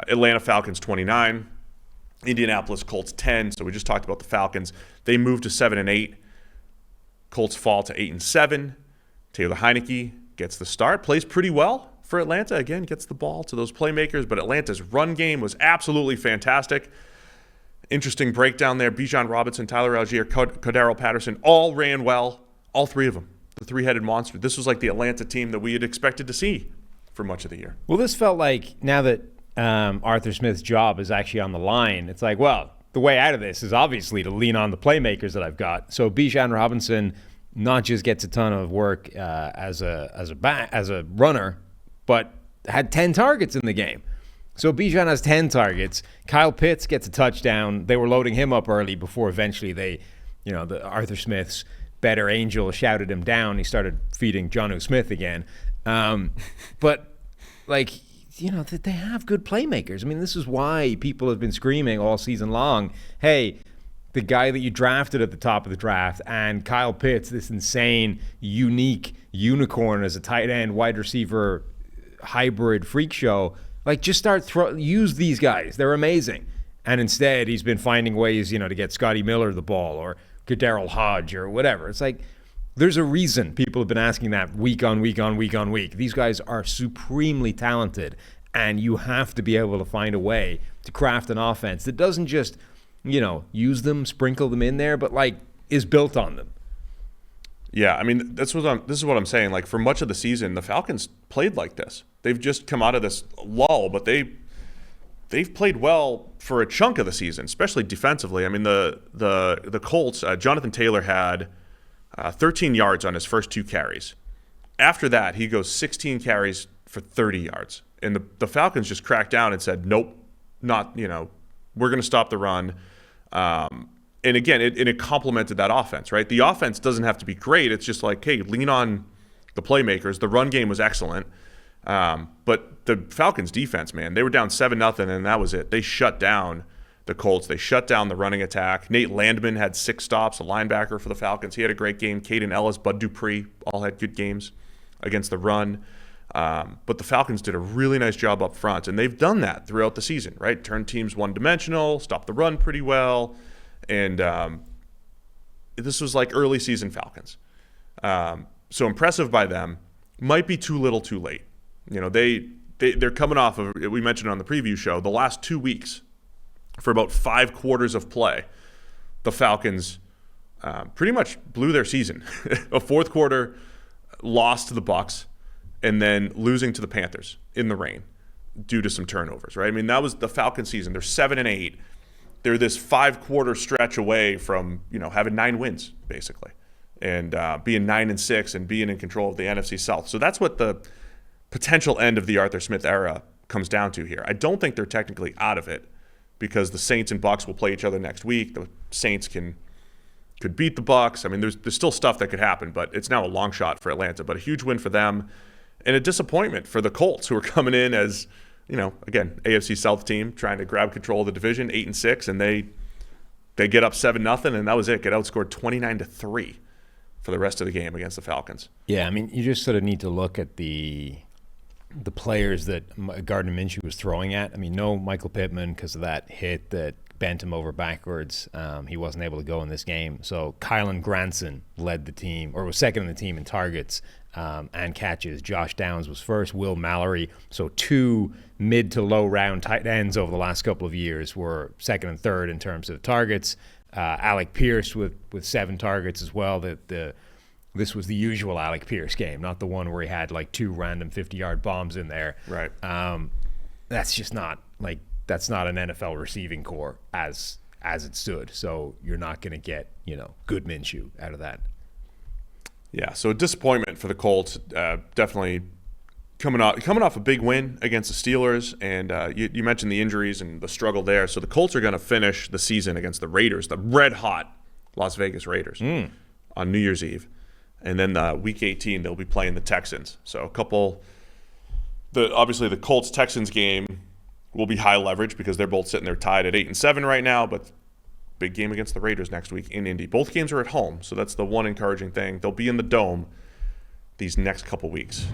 Atlanta Falcons 29, Indianapolis Colts 10. So we just talked about the Falcons. They moved to 7-8. Colts fall to 8-7. Taylor Heineke gets the start, plays pretty well for Atlanta. Again, gets the ball to those playmakers, but Atlanta's run game was absolutely fantastic. Interesting breakdown there. Bijan Robinson, Tyler Algier, Cordero Patterson all ran well. All three of them. The three-headed monster. This was like the Atlanta team that we had expected to see for much of the year. Well, this felt like now that Arthur Smith's job is actually on the line, it's like, well, the way out of this is obviously to lean on the playmakers that I've got. So Bijan Robinson not just gets a ton of work as a runner, but had 10 targets in the game. So Bijan has 10 targets. Kyle Pitts gets a touchdown. They were loading him up early before eventually the Arthur Smith's better angel shouted him down. He started feeding Jonnu Smith again. But they have good playmakers. I mean, this is why people have been screaming all season long, hey, the guy that you drafted at the top of the draft and Kyle Pitts, this insane, unique unicorn as a tight end, wide receiver, hybrid freak show, just use these guys. They're amazing. And instead, he's been finding ways, to get Scotty Miller the ball or Daryl Hodge or whatever. It's like, there's a reason people have been asking that week on week on week on week. These guys are supremely talented, and you have to be able to find a way to craft an offense that doesn't just, use them, sprinkle them in there, but is built on them. Yeah, I mean, this is what I'm saying. For much of the season, the Falcons played like this. They've just come out of this lull, but they've played well for a chunk of the season, especially defensively. I mean, the Colts, Jonathan Taylor had 13 yards on his first 2 carries. After that, he goes 16 carries for 30 yards. And the Falcons just cracked down and said, nope, we're going to stop the run. And again, it complemented that offense, right? The offense doesn't have to be great. It's just hey, lean on the playmakers. The run game was excellent. But the Falcons defense, man, they were down 7-0, and that was it. They shut down the Colts. They shut down the running attack. Nate Landman had 6 stops, a linebacker for the Falcons. He had a great game. Caden Ellis, Bud Dupree all had good games against the run. But the Falcons did a really nice job up front, and they've done that throughout the season, right? Turned teams one-dimensional, stopped the run pretty well, and this was early season Falcons. So impressive by them. Might be too little too late. They're coming off of, we mentioned on the preview show, the last 2 weeks for about 5 quarters of play, the Falcons pretty much blew their season. A fourth quarter loss to the Bucs, and then losing to the Panthers in the rain due to some turnovers, right? I mean, that was the Falcons season. They're 7-8. They're this 5-quarter stretch away from, having 9 wins, basically, and being 9-6 and being in control of the NFC South. So that's what the potential end of the Arthur Smith era comes down to here. I don't think they're technically out of it because the Saints and Bucs will play each other next week. The Saints could beat the Bucs. I mean, there's still stuff that could happen, but it's now a long shot for Atlanta. But a huge win for them and a disappointment for the Colts, who are coming in as, again, AFC South team trying to grab control of the division, 8-6, and they get up 7-0, and that was it. Get outscored 29-3 for the rest of the game against the Falcons. Yeah, I mean, you just sort of need to look at the players that Gardner Minshew was throwing at. I mean, no Michael Pittman because of that hit that bent him over backwards. He wasn't able to go in this game. So Kylan Granson led the team, or was second in the team in targets and catches. Josh Downs was first. Will Mallory. So 2 mid to low round tight ends over the last couple of years were second and third in terms of targets. Alec Pierce with 7 targets as well. This was the usual Alec Pierce game, not the one where he had 2 random 50-yard bombs in there. Right. That's just not that's not an NFL receiving core as it stood. So you're not going to get good Minshew out of that. Yeah. So a disappointment for the Colts. Definitely coming off a big win against the Steelers, and you mentioned the injuries and the struggle there. So the Colts are going to finish the season against the Raiders, the red-hot Las Vegas Raiders, on New Year's Eve. And then Week 18, they'll be playing the Texans. So obviously the Colts-Texans game will be high leverage because they're both sitting there tied at 8-7 right now, but big game against the Raiders next week in Indy. Both games are at home, so that's the one encouraging thing. They'll be in the Dome these next couple weeks.